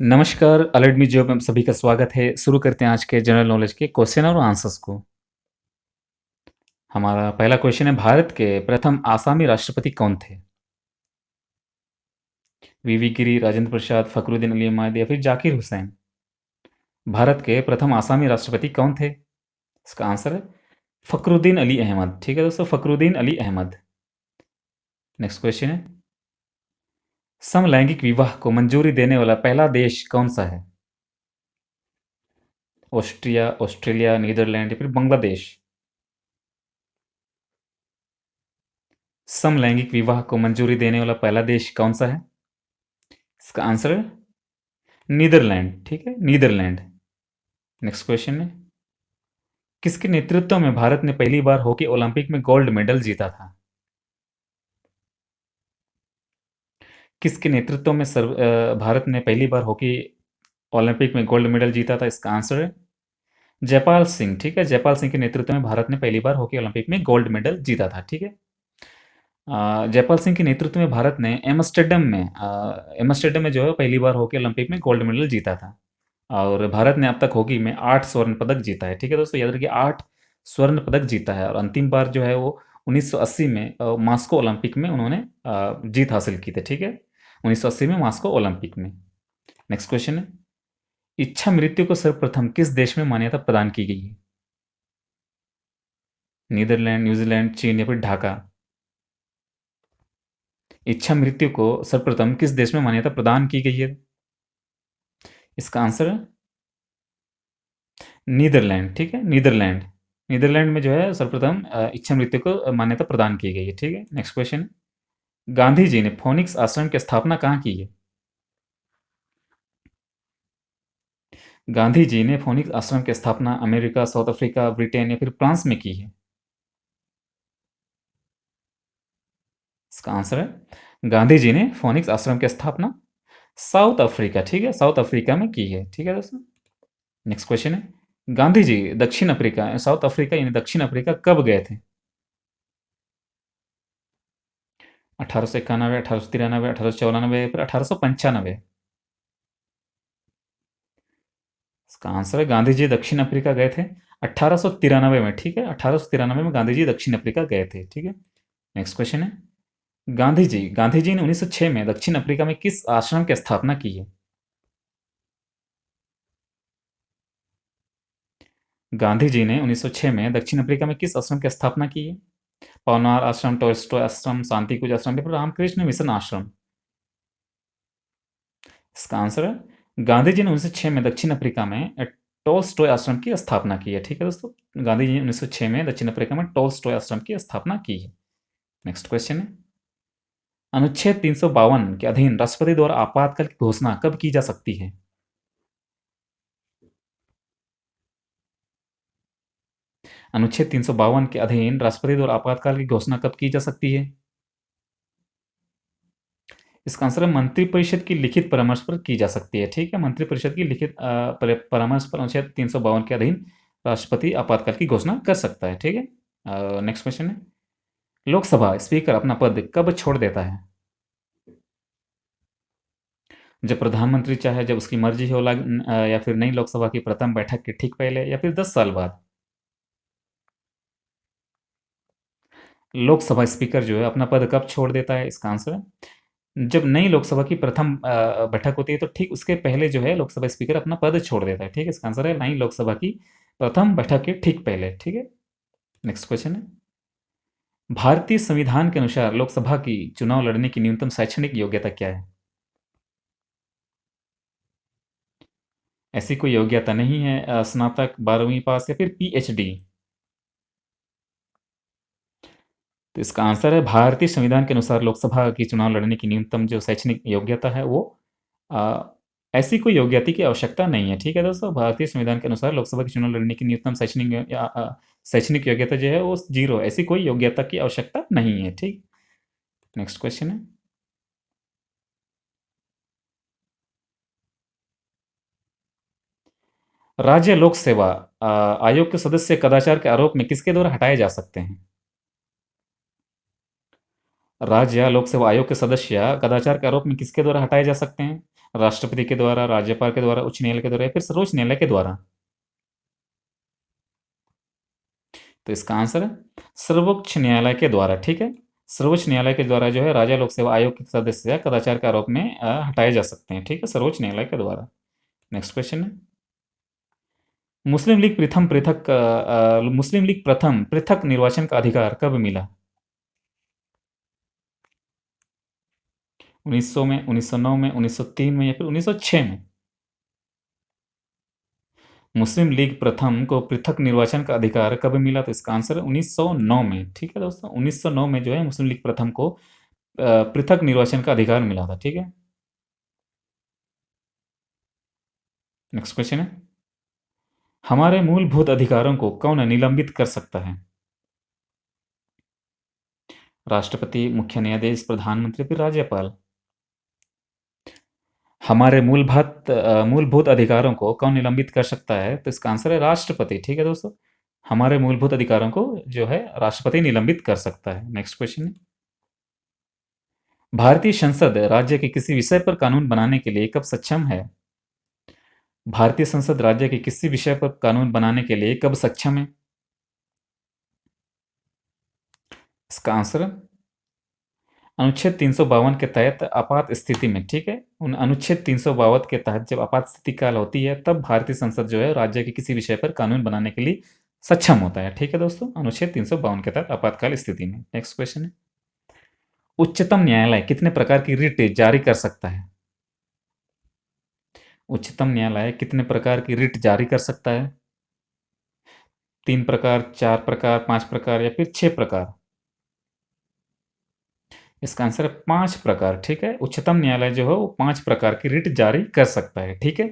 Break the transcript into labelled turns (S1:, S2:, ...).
S1: नमस्कार, अलर्ट मी जॉब में सभी का स्वागत है। शुरू करते हैं आज के जनरल नॉलेज के क्वेश्चन और आंसर्स को। हमारा पहला क्वेश्चन है, भारत के प्रथम आसामी राष्ट्रपति कौन थे? वीवी गिरी, राजेंद्र प्रसाद, फखरुद्दीन अली अहमद या फिर जाकिर हुसैन? भारत के प्रथम आसामी राष्ट्रपति कौन थे? इसका आंसर है फखरुद्दीन अली अहमद। ठीक है दोस्तों, फखरुद्दीन अली अहमद। नेक्स्ट क्वेश्चन है, समलैंगिक विवाह को मंजूरी देने वाला पहला देश कौन सा है? ऑस्ट्रिया, ऑस्ट्रेलिया, नीदरलैंड या फिर बांग्लादेश? समलैंगिक विवाह को मंजूरी देने वाला पहला देश कौन सा है? इसका आंसर है नीदरलैंड। ठीक है, नीदरलैंड। नेक्स्ट क्वेश्चन है, किसके नेतृत्व में भारत ने पहली बार हॉकी ओलंपिक में गोल्ड मेडल जीता था? किसके नेतृत्व में भारत ने पहली बार हॉकी ओलंपिक में गोल्ड मेडल जीता था? इसका आंसर है जयपाल सिंह। ठीक है, जयपाल सिंह के नेतृत्व में भारत ने पहली बार हॉकी ओलंपिक में गोल्ड मेडल जीता था। ठीक है, जयपाल सिंह के नेतृत्व में भारत ने एमस्टरडम में जो है पहली बार हॉकी ओलंपिक में गोल्ड मेडल जीता था। और भारत ने अब तक हॉकी में 8 स्वर्ण पदक जीता है। ठीक है दोस्तों, याद रखिए 8 स्वर्ण पदक जीता है। और अंतिम बार जो है वो 1980 में मॉस्को ओलंपिक में उन्होंने जीत हासिल की थी। ठीक है, 1980 में मॉस्को ओलंपिक में। नेक्स्ट क्वेश्चन है, इच्छा मृत्यु को सर्वप्रथम किस देश में मान्यता प्रदान की गई है? नीदरलैंड, न्यूजीलैंड, चीन या फिर ढाका? इच्छा मृत्यु को सर्वप्रथम किस देश में मान्यता प्रदान की गई है? इसका आंसर है नीदरलैंड। ठीक है, नीदरलैंड। नीदरलैंड में जो है सर्वप्रथम इच्छा मृत्यु को मान्यता प्रदान की गई है। ठीक है, नेक्स्ट क्वेश्चन, गांधी जी ने फोनिक्स आश्रम की स्थापना कहाँ की है? गांधी जी ने फोनिक्स आश्रम की स्थापना अमेरिका, साउथ अफ्रीका, ब्रिटेन या फिर फ्रांस में की है? इसका आंसर है गांधी जी ने फोनिक्स आश्रम की स्थापना साउथ अफ्रीका, ठीक है, साउथ अफ्रीका में की है। ठीक है दोस्तों, नेक्स्ट क्वेश्चन है, गांधी जी दक्षिण अफ्रीका, साउथ अफ्रीका यानी दक्षिण अफ्रीका कब गए थे? 1891, 1893, 1894 फिर 1895? इसका आंसर है गांधी जी दक्षिण अफ्रीका गए थे 1893 में। ठीक है, 1893 में गांधी जी दक्षिण अफ्रीका गए थे। ठीक है, नेक्स्ट क्वेश्चन है, गांधी जी ने 1906 में दक्षिण अफ्रीका में किस आश्रम की स्थापना की है? गांधी जी ने 1906 में दक्षिण अफ्रीका में किस आश्रम की स्थापना की है? पवनार आश्रम, टोल्स्टॉय आश्रम, शांति कुंज आश्रम या फिर रामकृष्ण मिशन आश्रम? इसका आंसर है गांधी जी ने 1906 में दक्षिण अफ्रीका में टोल्स्टॉय आश्रम की स्थापना की है। ठीक है दोस्तों, गांधी जी ने 1906 में दक्षिण अफ्रीका में टोल्स्टॉय आश्रम की स्थापना की है। नेक्स्ट क्वेश्चन है, अनुच्छेद 352 के अधीन राष्ट्रपति द्वारा आपातकाल की घोषणा कब की जा सकती है? अनुच्छेद 352 के अधीन राष्ट्रपति द्वारा आपातकाल की घोषणा कब की जा सकती है? इसका आंसर है मंत्रिपरिषद की लिखित परामर्श पर की जा सकती है। ठीक है, मंत्रिपरिषद की लिखित परामर्श पर अनुच्छेद 352 के अधीन राष्ट्रपति आपातकाल की घोषणा कर सकता है। ठीक है, नेक्स्ट क्वेश्चन है, लोकसभा स्पीकर अपना पद कब छोड़ देता है? जब प्रधानमंत्री चाहे, जब उसकी मर्जी हो, या फिर नई लोकसभा की प्रथम बैठक के ठीक पहले या फिर 10 साल बाद? लोकसभा स्पीकर जो है अपना पद कब छोड़ देता है? इसका आंसर है जब नई लोकसभा की प्रथम बैठक होती है तो ठीक उसके पहले जो है लोकसभा स्पीकर अपना पद छोड़ देता है। ठीक है, इसका आंसर है नई लोकसभा की प्रथम बैठक के ठीक पहले। ठीक है, नेक्स्ट क्वेश्चन है, भारतीय संविधान के अनुसार लोकसभा की चुनाव लड़ने की न्यूनतम शैक्षणिक योग्यता क्या है? ऐसी कोई योग्यता नहीं है, स्नातक, 12वीं पास या फिर पीएचडी? तो इसका आंसर है भारतीय संविधान के अनुसार लोकसभा की चुनाव लड़ने की न्यूनतम जो शैक्षणिक योग्यता है वो अ, ऐसी कोई योग्यता की आवश्यकता नहीं है। ठीक है दोस्तों, भारतीय संविधान के अनुसार लोकसभा के चुनाव लड़ने की न्यूनतम शैक्षणिक योग्यता जो है वो 0 है। ऐसी कोई योग्यता की आवश्यकता नहीं है। ठीक, नेक्स्ट क्वेश्चन है, राज्य लोक सेवा आयोग के सदस्य कदाचार के आरोप में किसके द्वारा हटाए जा सकते हैं? राज्य लोक सेवा आयोग के सदस्य कदाचार के आरोप में किसके द्वारा हटाए जा सकते हैं? राष्ट्रपति के द्वारा, राज्यपाल के द्वारा, उच्च न्यायालय के द्वारा या फिर सर्वोच्च न्यायालय के द्वारा? तो इसका आंसर है सर्वोच्च न्यायालय के द्वारा, ठीक है। सर्वोच्च न्यायालय के द्वारा जो है राज्य लोक सेवा आयोग के सदस्य कदाचार के आरोप में हटाए जा सकते हैं, ठीक है, सर्वोच्च न्यायालय के द्वारा। नेक्स्ट क्वेश्चन है, मुस्लिम लीग प्रथम पृथक निर्वाचन का अधिकार कब मिला? 1900 में, 1909 में, 1903 में या फिर 1906 में? मुस्लिम लीग प्रथम को पृथक निर्वाचन का अधिकार कब मिला? तो इसका आंसर है 1909 में, ठीक है दोस्तों। 1909 में जो है मुस्लिम लीग प्रथम को पृथक निर्वाचन का अधिकार मिला था, ठीक है। नेक्स्ट क्वेश्चन है, हमारे मूलभूत अधिकारों को कौन निलंबित कर सकता है? राष्ट्रपति, मुख्य न्यायाधीश, प्रधानमंत्री, फिर राज्यपाल? हमारे मूलभूत अधिकारों को कौन निलंबित कर सकता है? तो इसका आंसर है राष्ट्रपति, ठीक है दोस्तों। हमारे मूलभूत अधिकारों को जो है राष्ट्रपति निलंबित कर सकता है। नेक्स्ट क्वेश्चन है, भारतीय संसद राज्य के किसी विषय पर कानून बनाने के लिए कब सक्षम है? भारतीय संसद राज्य के किसी विषय पर कानून बनाने के लिए कब सक्षम है? इसका आंसर अनुच्छेद 352 के तहत आपात स्थिति में, ठीक है। उन अनुच्छेद 352 के तहत जब आपात स्थिति काल होती है तब भारतीय संसद जो है राज्य के किसी विषय पर कानून बनाने के लिए सक्षम होता है, ठीक है दोस्तों, अनुच्छेद 352 के तहत आपातकाल स्थिति में। नेक्स्ट क्वेश्चन है, उच्चतम न्यायालय कितने प्रकार की रिट जारी कर सकता है? उच्चतम न्यायालय कितने प्रकार की रिट जारी कर सकता है? 3 प्रकार, 4 प्रकार, 5 प्रकार या फिर 6 प्रकार? इसका आंसर है 5 प्रकार, ठीक है। उच्चतम न्यायालय जो है वो 5 प्रकार की रिट जारी कर सकता है, ठीक है।